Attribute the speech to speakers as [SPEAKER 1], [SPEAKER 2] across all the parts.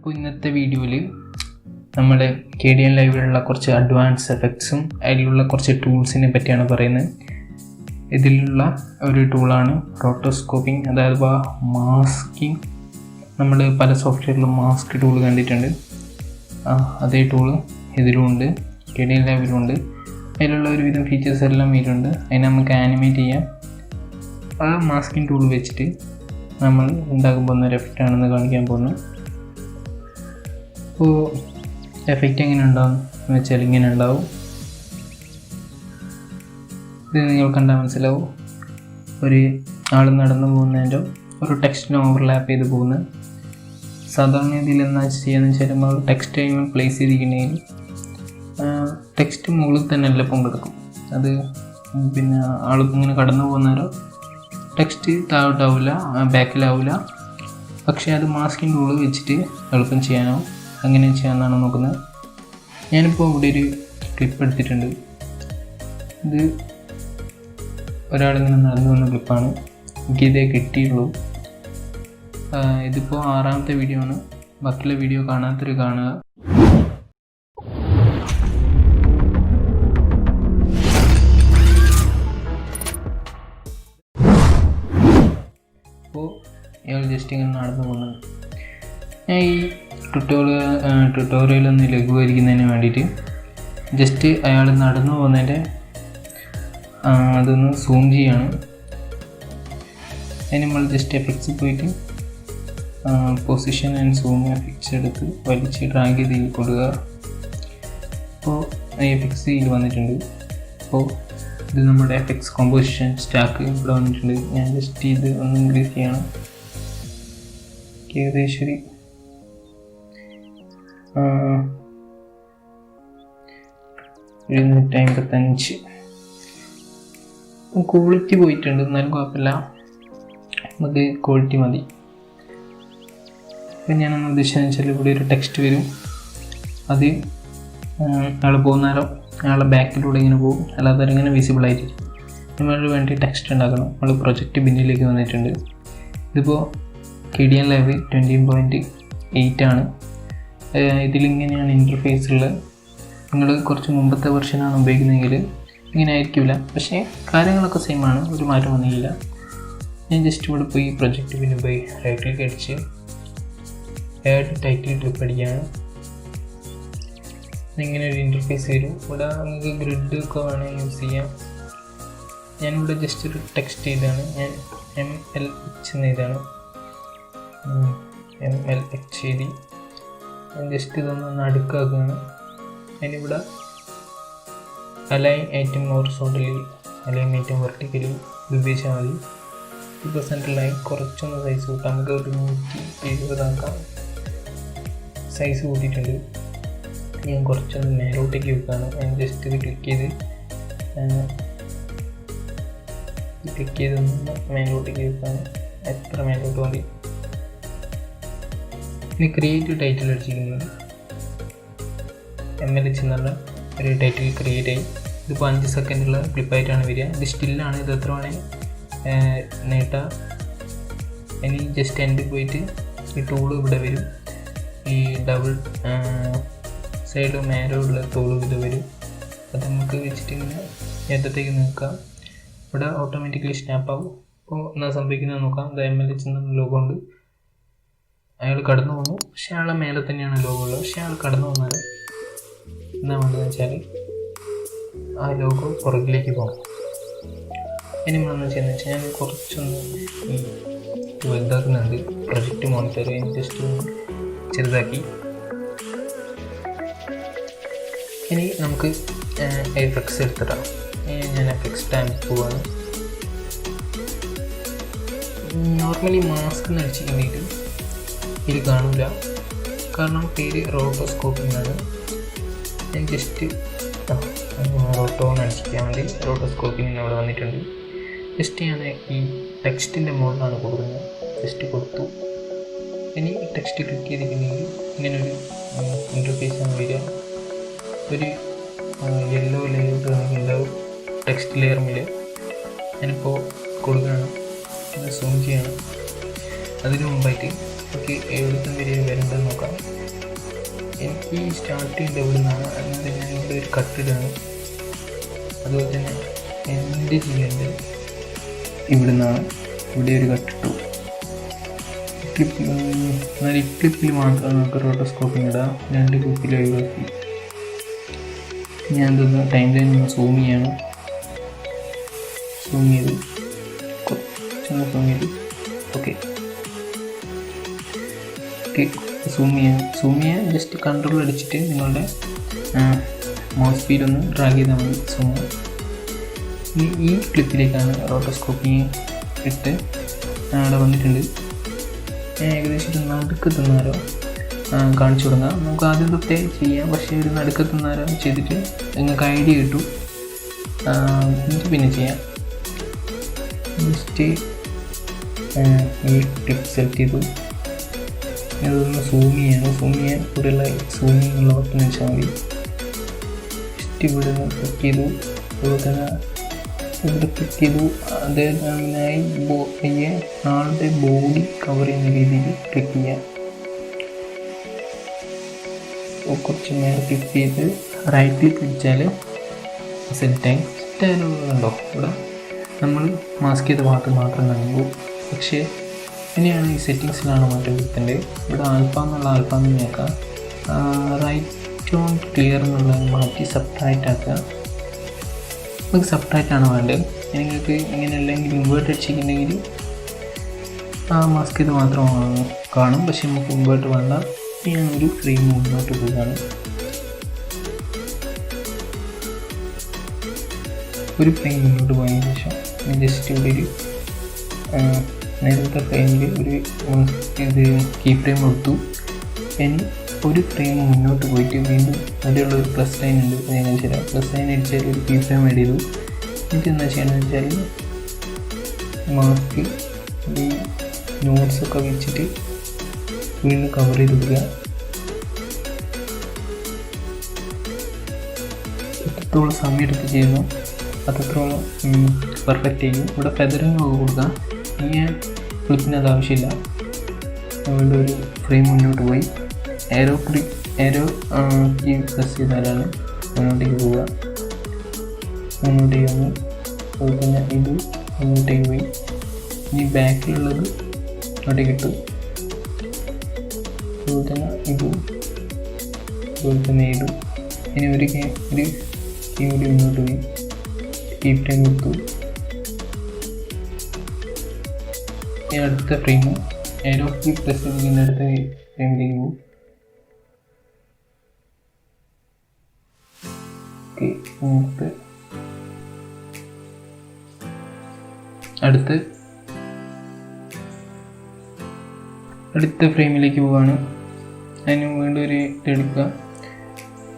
[SPEAKER 1] അപ്പോൾ ഇന്നത്തെ വീഡിയോയിൽ നമ്മൾ KDN ലൈവിലുള്ള കുറച്ച് അഡ്വാൻസ് എഫക്ട്സും അതിലുള്ള കുറച്ച് ടൂൾസിനെ പറ്റിയാണ് പറയുന്നത്. ഇതിലുള്ള ഒരു ടൂളാണ് റോട്ടോസ്കോപ്പിംഗ്, അതായത് മാസ്കിങ്. നമ്മൾ പല സോഫ്റ്റ്വെയറിലും മാസ്ക് ടൂൾ കണ്ടിട്ടുണ്ട്. അതേ ടൂള് ഇതിലുമുണ്ട്, KDN ലൈവിലുണ്ട്. അതിലുള്ള ഒരുവിധം ഫീച്ചേഴ്സ് എല്ലാം ഇതിലുണ്ട്. അതിനെ നമുക്ക് ആനിമേറ്റ് ചെയ്യാം. ആ മാസ്കിങ് ടൂൾ വെച്ചിട്ട് നമ്മൾ ഉണ്ടാക്കാൻ പോകുന്ന ഒരു എഫക്റ്റാണെന്ന് കാണിക്കാൻ പോകുന്നത്. അപ്പോൾ എഫക്റ്റ് എങ്ങനെ ഉണ്ടാവും എന്ന് വെച്ചാൽ ഇങ്ങനെ ഉണ്ടാവും. ഇത് നിങ്ങൾ കണ്ടാൽ മനസ്സിലാവും. ഒരു ആൾ നടന്നു പോകുന്നതിൻ്റെ ഒരു ടെക്സ്റ്റിനെ ഓവർലാപ്പ് ചെയ്ത് പോകുന്നത്. സാധാരണ ഇതിൽ എന്താ ചെയ്യുകയെന്ന് വെച്ചാൽ നമ്മൾ ടെക്സ്റ്റ് ടൈമിൽ പ്ലേസ് ചെയ്തിരിക്കണമെങ്കിൽ ടെക്സ്റ്റ് മുകളിൽ തന്നെ എല്ലാം പങ്കെടുക്കും. അത് പിന്നെ ആളിങ്ങനെ കടന്നു പോകുന്നവരോ ടെക്സ്റ്റ് താഴോട്ടാവില്ല, ബാക്കിലാവില്ല. പക്ഷേ അത് മാസ്കിങ് ടൂൾ വെച്ചിട്ട് എളുപ്പം ചെയ്യാനാവും. അങ്ങനെ ചെയ്യാമെന്നാണ് നോക്കുന്നത്. ഞാനിപ്പോൾ ഇവിടെ ഒരു ക്ലിപ്പ് എടുത്തിട്ടുണ്ട്. ഇത് ഒരാളിങ്ങനെ നടന്നു വന്ന ക്ലിപ്പാണ്. എനിക്കിതേ കിട്ടിയുള്ളൂ. ഇതിപ്പോൾ 6ാമത്തെ വീഡിയോ ആണ്. ബാക്കിയുള്ള വീഡിയോ കാണാത്തൊരു കാണുക. അപ്പോൾ ഇയാൾ ജസ്റ്റ് ഇങ്ങനെ നടന്നു പോകുന്നത്. ഞാൻ ഈ ട്യൂട്ടോറിയലൊന്ന് ലഘൂകരിക്കുന്നതിന് വേണ്ടിയിട്ട് ജസ്റ്റ് അയാൾ നടന്നു പോകുന്നതിൻ്റെ അതൊന്ന് സൂം ചെയ്യാണ്. അതിന് നമ്മൾ ജസ്റ്റ് എഫക്ട്സിൽ പോയിട്ട് പൊസിഷൻ ആൻഡ് സൂം എഫക്ട്സ് എടുത്ത് വലിച്ച് ഡ്രാഗ് ചെയ്ത് കൊടുക്കുക. അപ്പോൾ എഫക്ട്സ് ഇതിൽ വന്നിട്ടുണ്ട്. അപ്പോൾ ഇത് നമ്മുടെ എഫക്ട്സ് കോമ്പോസിഷൻ സ്റ്റാക്ക് ഇവിടെ വന്നിട്ടുണ്ട്. ഞാൻ ജസ്റ്റ് ഇത് ഒന്ന് ഇൻക്രീസ് ചെയ്യണം. ഏകദേശം 755 ക്വാളിറ്റി പോയിട്ടുണ്ട്. എന്നാലും കുഴപ്പമില്ല, നമുക്ക് ക്വാളിറ്റി മതി. അപ്പം ഞാനൊന്ന് ഉദ്ദേശിച്ചതെന്ന് വെച്ചാൽ ഇവിടെ ഒരു ടെക്സ്റ്റ് വരും. അത് അയാൾ പോകുന്നാലോ അയാളുടെ ബാക്കിലൂടെ ഇങ്ങനെ പോകും, അല്ലാതെ ഇങ്ങനെ വിസിബിൾ ആയിരിക്കും. നമ്മൾ വേണ്ടി ടെക്സ്റ്റ് ഉണ്ടാക്കണം. നമ്മൾ പ്രൊജക്റ്റ് ബിന്നിലേക്ക് വന്നിട്ടുണ്ട്. ഇതിപ്പോൾ KDN ലൈവ് 20.8 ആണ്. ഇതിലിങ്ങനെയാണ് ഇൻ്റർഫേസുള്ളത്. നിങ്ങൾ കുറച്ച് മുമ്പത്തെ വെർഷനാണ് ഉപയോഗിക്കുന്നതെങ്കിൽ ഇങ്ങനെ ആയിരിക്കില്ല, പക്ഷേ കാര്യങ്ങളൊക്കെ സെയിം ആണ്, ഒരു മാറ്റം വന്നില്ല. ഞാൻ ജസ്റ്റ് ഇവിടെ പോയി പ്രൊജക്റ്റ് പിന്നെ പോയി റൈറ്റ് ക്ലിക്ക് അടിച്ച് ആഡ് ടൈറ്റിൽ ക്ലിക്ക് അടിക്കുകയാണ്. ഇങ്ങനെ ഒരു ഇൻ്റർഫേസ് വരും. ഇവിടെ നമുക്ക് ഗ്രിഡ് ഒക്കെ വേണമെങ്കിൽ യൂസ് ചെയ്യാം. ഞാനിവിടെ ജസ്റ്റ് ഒരു ടെക്സ്റ്റ് ചെയ്താണ്. ഞാൻ MLH എഴുതാണ്. MLH എഴുതി ഞാൻ ജസ്റ്റ് ഇതൊന്ന് അടുക്കാക്കുകയാണ്. അതിനിവിടെ അലൈൻ ഏറ്റവും ഹൊറിസോണ്ടലി, അലൈൻ ഏറ്റവും വെർട്ടിക്കലി ഉപയോഗിച്ചാൽ മതി. ഇപ്പോൾ സെൻട്രൽ ലൈൻ കുറച്ചൊന്ന് സൈസ് കൂട്ടാം. നമുക്ക് ഒരു 170 ആക്കാം. സൈസ് കൂട്ടിയിട്ടുണ്ട്. ഞാൻ കുറച്ചൊന്ന് മേലോട്ടേക്ക് വെക്കുകയാണ്. ഞാൻ ജസ്റ്റ് ഇത് ക്ലിക്ക് ചെയ്ത് മേലോട്ടേക്ക് വെക്കുകയാണ്. എത്ര മേലോട്ട് മതി. ഇനി ക്രിയേറ്റ് ടൈറ്റിൽ അടിച്ചിരിക്കുന്നത് MLH എന്നുള്ള ഒരു ടൈറ്റിൽ ക്രിയേറ്റ് ആയി. ഇതിപ്പോൾ 5 സെക്കൻഡുള്ള ക്ലിപ്പായിട്ടാണ് വരിക. ഇത് സ്റ്റില്ലാണ്. ഇത് എത്ര വേണേൽ നേട്ടാം. ഇനി ജസ്റ്റ് എൻഡ് പോയിട്ട് ഈ ടൂള് ഇവിടെ വരും. ഈ ഡബിൾ സൈഡ് മേലുള്ള ടൂള് ഇത് വരും. അത് നമുക്ക് വെച്ചിട്ട് ഇങ്ങനെ നേരത്തേക്ക് നോക്കാം. ഇവിടെ ഓട്ടോമാറ്റിക്കലി സ്നാപ്പ് ആവും. അപ്പോൾ എന്താ സംഭവിക്കുന്നത് നോക്കാം. ഇത് MLH എന്നുള്ള ലോഗോ ഉണ്ട്. അയാൾ കടന്നു പോകുന്നു, പക്ഷേ അയാളെ മേലെ തന്നെയാണ് ലോഗോ ഉള്ളത്. പക്ഷേ അയാൾ കടന്നു പോകുന്നത് എന്താ വേണ്ടതെന്ന് വെച്ചാൽ ആ ലോഗോ പുറകിലേക്ക് പോകും. ഇനി നമ്മളെന്ന് വെച്ചാൽ ഞാൻ കുറച്ചൊന്ന് വലുതാക്കുന്നുണ്ട്. പ്രൊജക്റ്റ് മോണിറ്റർ ജസ്റ്റ് ചെറുതാക്കി. ഇനി നമുക്ക് എഫക്ട്സ് എടുത്തിടാം. ഞാൻ എഫക്ട്സ് സ്റ്റാൻഡ് പോവാണ്. നോർമലി മാസ്ക് നടിച്ചിട്ടുണ്ടെങ്കിൽ ഇത് കാണില്ല, കാരണം പേര് റോട്ടോസ്കോപ്പിംഗ് ആണ്. ഞാൻ ജസ്റ്റ് റോട്ടോ നടിച്ചിരിക്കാൻ വേണ്ടി റോട്ടോസ്കോപ്പിംഗ് അവിടെ വന്നിട്ടുണ്ട്. ജസ്റ്റ് ഞാൻ ഈ ടെക്സ്റ്റിൻ്റെ മുകളിലാണ് കൊടുക്കുന്നത്. ജസ്റ്റ് കൊടുത്തു. ഇനി ടെക്സ്റ്റ് ക്ലിക്ക് ചെയ്തിട്ടുണ്ടെങ്കിൽ ഇങ്ങനൊരു ഇൻ്റർഫേസാണ് വരിക. ഒരു യെല്ലോ ലെയർ ഉണ്ടാവും ടെക്സ്റ്റ് ലെയറിൽ. ഞാനിപ്പോൾ കൊടുക്കുകയാണ്, സൂം ചെയ്യണം. അതിന് മുമ്പായിട്ട് നമുക്ക് എവിടുത്തെ വരെ വരേണ്ടത് നോക്കാം. എനിക്ക് സ്റ്റാർട്ട് ചെയ്യേണ്ടത് ഇവിടെ നിന്നാണ്. അതുകൊണ്ട് ഞാൻ ഇവിടെ ഒരു കട്ടിടാണ്. അതുപോലെ തന്നെ എൻ്റെ ചെയ്യേണ്ടത് ഇവിടെ നിന്നാണ്. ഇവിടെ ഒരു കട്ടിട്ടു. എന്നാൽ ഈ ക്ലിപ്പിൽ മാത്രമാണ് നമുക്ക് റോട്ടോസ്കോപ്പിംഗ് ഇടാം. 2 ക്ലിപ്പിൽ ഒഴിവാക്കി. ഞാൻ എന്തൊന്ന് ടൈം ലൈൻ ഒന്ന് സൂം ചെയ്യാണ്. സൂം ചെയ്ത് കുറച്ചൊന്ന് സൂം ചെയ്ത് ഓക്കെ സൂം ചെയ്യാൻ ജസ്റ്റ് കൺട്രോൾ അടിച്ചിട്ട് നിങ്ങളുടെ മൗസ് വീൽ ഒന്ന് ഡ്രാഗ് ചെയ്താൽ മതി. സൂം ഈ ക്ലിപ്പിലേക്കാണ് റോട്ടോസ്കോപ്പിംഗ് ഇട്ട് അവിടെ വന്നിട്ടുണ്ട്. ഏകദേശം ഒരു നടുക്കെത്തുന്നാരോ കാണിച്ചു തുടങ്ങാം. നമുക്ക് ആദ്യം തൊട്ടേ ചെയ്യാം, പക്ഷേ ഒരു നടുക്കെത്തുന്നാരോ ചെയ്തിട്ട് നിങ്ങൾക്ക് ഐഡിയ കിട്ടും. എനിക്ക് പിന്നെ ചെയ്യാം. ജസ്റ്റ് ഈ ക്ലിപ്പ് സെലക്ട് ചെയ്തു. അതൊന്ന് സൂം ചെയ്യാൻ ഇവിടെയുള്ള സൂമിങ്ങുള്ള ബട്ടൺ വെച്ചാൽ മതി. ജസ്റ്റ് ഇവിടെ നിന്ന് ക്ലിക്ക് ചെയ്തു. അതുപോലെ തന്നെ ഇവിടെ ക്ലിക്ക് ചെയ്തു. അതിനായി ആളുടെ ബോഡി കവർ ചെയ്യുന്ന രീതിയിൽ ക്ലിക്ക് ചെയ്യാം. കുറച്ച് നേരം ക്ലിക്ക് ചെയ്ത് റൈറ്റ് ക്ലിക്ക് വെച്ചാൽ സെറ്റായി. സെറ്റായാലുണ്ടോ ഇവിടെ നമ്മൾ മാസ്ക് ചെയ്ത ഭാഗത്ത് മാത്രം കാണുമ്പോൾ. പക്ഷേ ഇനിയാണ് ഈ സെറ്റിങ്സിലാണ് മാറ്റം വരുത്തേണ്ടത്. ഇവിടെ ആൽഫ എന്ന് നോക്കാം. റൈറ്റ് ഓൺ ക്ലിയർ എന്നുള്ളത് മാറ്റി സബ്ട്രാക്റ്റ് ആക്കുക. നമുക്ക് സബ്ട്രാക്റ്റാണ് വേണ്ടത്. നിങ്ങൾക്ക് ഇങ്ങനെ അല്ലെങ്കിൽ ഇൻവേർട്ട് അടിച്ചിട്ടുണ്ടെങ്കിൽ ആ മാസ്ക് ചെയ്ത് മാത്രം കാണും. പക്ഷെ നമുക്ക് ഇൻവേർട്ട് വേണ്ട. ഞാൻ ഒരു ഫ്രെയിം മുന്നോട്ട് പോവുകയാണ്. ഒരു ഫ്രെയിം മുന്നോട്ട് പോയതിന് ശേഷം ജസ്റ്റ് ഇവിടെ ഒരു നേരത്തെ ഫ്രെയിമിൽ ഒരു കീ ഫ്രെയിം കൊടുത്തു. ഇനി ഒരു ഫ്രെയിം മുന്നോട്ട് പോയിട്ട് വീണ്ടും അവിടെയുള്ള ഒരു പ്ലസ് ലൈൻ ഉണ്ട്. ഞാൻ കാണിച്ചുതരാം. പ്ലസ് ലൈൻ അടിച്ചാൽ ഒരു കീ ഫ്രെയിം ആഡ് ചെയ്തു. എനിക്ക് എന്താ ചെയ്യണമെന്ന് വെച്ചാൽ മാസ്ക് ഈ നോട്ട്സൊക്കെ വെച്ചിട്ട് വീണ്ടും കവർ ചെയ്ത് കൊടുക്കുക. എത്രത്തോളം സമയം എടുത്ത് ചെയ്യുന്നു അത്രത്തോളം പെർഫെക്റ്റ് ചെയ്യും. ഇവിടെ ഫെദറിങ് ഒക്കെ കൊടുക്കുക. ഇനി ക്ലിപ്പിന് അത് ആവശ്യമില്ല. വീണ്ടും ഒരു ഫ്രെയിം മുന്നോട്ട് പോയി ഏരോ കീ പ്രസ് ചെയ്താലാണ് മുന്നോട്ടേക്ക് പോവുക. മുന്നോട്ടേക്ക് വന്നു. അതുപോലെ തന്നെ ഇത് മുന്നോട്ടേക്ക് പോയി. ഇനി ബാക്കിലുള്ളത് ഇങ്ങോട്ടേക്ക് ഇട്ടു. അതുപോലെ തന്നെ ഇതും അതുപോലെ തന്നെ ഇതും. ഇനി ഒരു കീ കൂടി മുന്നോട്ട് പോയി കീ ഫ്രെയിം കൊടുത്തു. ഈ അടുത്ത ഫ്രെയിം ഏരോ കീ പ്രസ് ചെയ്തതിൻ്റെ അടുത്ത ഫ്രെയിമിലേക്ക് പോകും. അടുത്ത ഫ്രെയിമിലേക്ക് പോവാണ്. അതിന് വീണ്ടും ഒരു ഇതെടുക്കുക.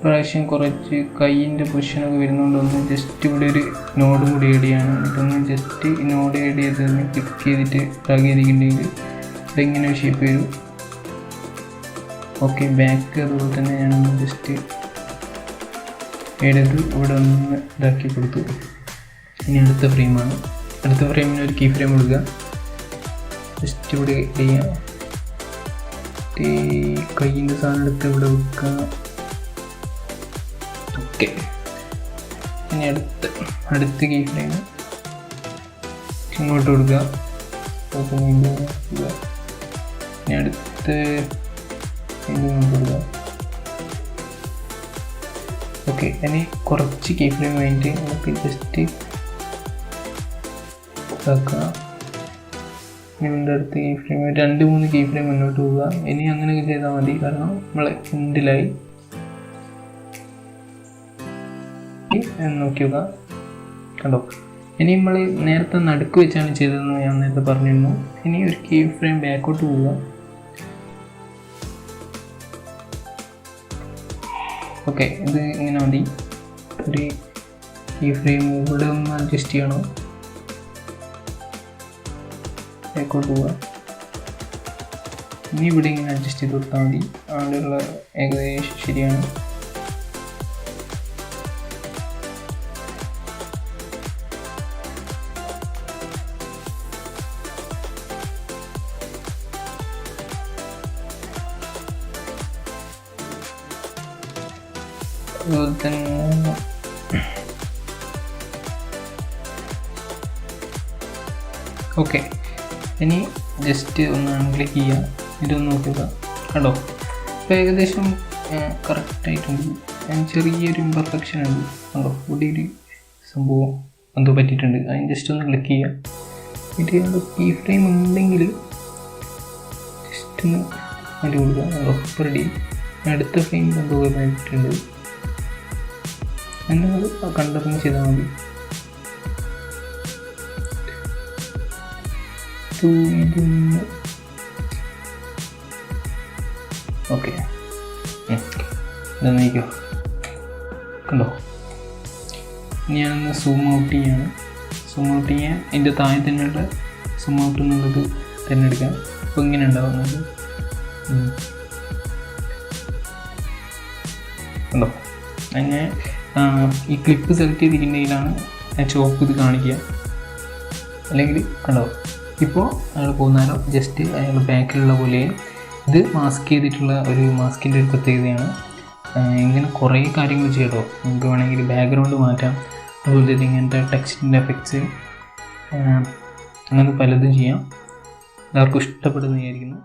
[SPEAKER 1] പ്രാവശ്യം കുറച്ച് കൈയിൻ്റെ പൊസിഷനൊക്കെ വരുന്നതുകൊണ്ടൊന്ന് ജസ്റ്റ് ഇവിടെ ഒരു നോഡ് കൂടി ആഡ് ചെയ്യാണ്. എന്നിട്ടൊന്ന് ജസ്റ്റ് ഈ നോഡ് ആഡ് ചെയ്തൊന്ന് ക്ലിക്ക് ചെയ്തിട്ട് ഡ്രാഗ് ചെയ്തിട്ടുണ്ടെങ്കിൽ ഇതെങ്ങനെ ഒരു ഷേപ്പ് വരും. ഓക്കെ, ബാക്ക് അതുപോലെ തന്നെ ഞാനൊന്ന് ജസ്റ്റ് എടുത്ത് ഇവിടെ ഒന്ന് ഇതാക്കി കൊടുത്തു. ഇനി അടുത്ത ഫ്രെയിമാണ്. അടുത്ത ഫ്രെയിമിന് ഒരു കീ ഫ്രെയിം കൊടുക്കുക. ജസ്റ്റ് ഇവിടെ ചെയ്യാം. കയ്യിൻ്റെ സാധനം എടുത്ത് ഇവിടെ വെക്കുക. ഓക്കെ, ഇനി അടുത്ത കീ ഫ്രെയിം ഇങ്ങോട്ട് കൊടുക്കുക. ഇനി അടുത്ത് ഇങ്ങോട്ട് കൊടുക്കുക. ഓക്കെ, ഇനി കുറച്ച് കീ ഫ്രെയിം കഴിഞ്ഞിട്ട് നമുക്ക് ജസ്റ്റ് ഇതാക്കുക. ഇതിൻ്റെ അടുത്ത് കീ ഫ്രെയിം 2-3 കീ ഫ്രെയിം മുന്നോട്ട് പോവുക. ഇനി അങ്ങനെയൊക്കെ ചെയ്താൽ മതി, കാരണം നമ്മളെ എൻഡിലായി. നോക്കി നോക്കുക, കണ്ടോ. ഇനി നമ്മൾ നേരത്തെ നടുക്ക് വെച്ചാണ് ചെയ്തതെന്ന് ഞാൻ നേരത്തെ പറഞ്ഞിരുന്നു. ഇനി ഒരു കീ ഫ്രെയിം ബാക്കോട്ട് പോവുക. ഓക്കെ, ഇത് ഇങ്ങനെ മതി. ഒരു കീ ഫ്രെയിം ഇവിടെ ഒന്ന് അഡ്ജസ്റ്റ് ചെയ്യണം. ബാക്കോട്ട് പോവുക. ഇനി ഇവിടെ ഇങ്ങനെ അഡ്ജസ്റ്റ് ചെയ്ത് കൊടുത്താൽ മതി. അവിടെയുള്ള ഏകദേശം ശരിയാണ്. അതുപോലെ തന്നെ ഓക്കെ. ഇനി ജസ്റ്റ് ഒന്ന് ക്ലിക്ക് ചെയ്യുക, ഇതൊന്ന് നോക്കുക. കണ്ടോ, ഇപ്പോൾ ഏകദേശം കറക്റ്റായിട്ടുണ്ട്. ചെറിയൊരു ഇംപെർഫെക്ഷൻ ഉണ്ട്. കണ്ടോ, ഇവിടെ ഒരു സംഭവം എന്തോ പറ്റിയിട്ടുണ്ട്. അതിന് ജസ്റ്റ് ഒന്ന് ക്ലിക്ക് ചെയ്യുക. എന്നിട്ട് കീ ഫ്രെയിം ഉണ്ടെങ്കിൽ ജസ്റ്റ് ഒന്ന് മാറ്റി കൊടുക്കുക. കണ്ടോ, ഇപ്പോൾ റെഡി. അടുത്ത ഫ്രെയിം എന്തോ പറ്റിയിട്ടുണ്ട്. എന്നത് കണ്ടറിഞ്ഞ് ചെയ്താൽ മതി. ഇതൊന്ന് ഓക്കെ, ഇതൊന്നിരിക്കോ. കണ്ടോ, ഞാനൊന്ന് സൂം ഔട്ട് ചെയ്യാണ്. സൂം ഔട്ട് ചെയ്യാൻ എൻ്റെ താഴെ തന്നെയുള്ള സൂം ഔട്ട് എന്നുള്ളത് തിരഞ്ഞെടുക്കാം. അപ്പോൾ ഇങ്ങനെ ഉണ്ടാവുന്നത് കണ്ടോ. അങ്ങനെ ഈ ക്ലിപ്പ് സെലക്ട് ചെയ്തിട്ടുണ്ടെങ്കിലാണ് ചോപ്പ് ഇത് കാണിക്കുക. അല്ലെങ്കിൽ കണ്ടോ, ഇപ്പോൾ അയാൾ പോകുന്നാലോ ജസ്റ്റ് അയാൾ ബാക്കിലുള്ള പോലെ ഇത് മാസ്ക് ചെയ്തിട്ടുള്ള ഒരു മാസ്കിൻ്റെ ഒരു പ്രത്യേകതയാണ്. ഇങ്ങനെ കുറേ കാര്യങ്ങൾ ചെയ്യട്ടോ. നമുക്ക് വേണമെങ്കിൽ ബാക്ക്ഗ്രൗണ്ട് മാറ്റാം, അതുപോലെ തന്നെ ഇങ്ങനത്തെ ടെക്സ്റ്റിൻ്റെ എഫക്ട്സ്, അങ്ങനെ പലതും ചെയ്യാം. എല്ലാവർക്കും ഇഷ്ടപ്പെടുന്നതായിരിക്കുന്നു.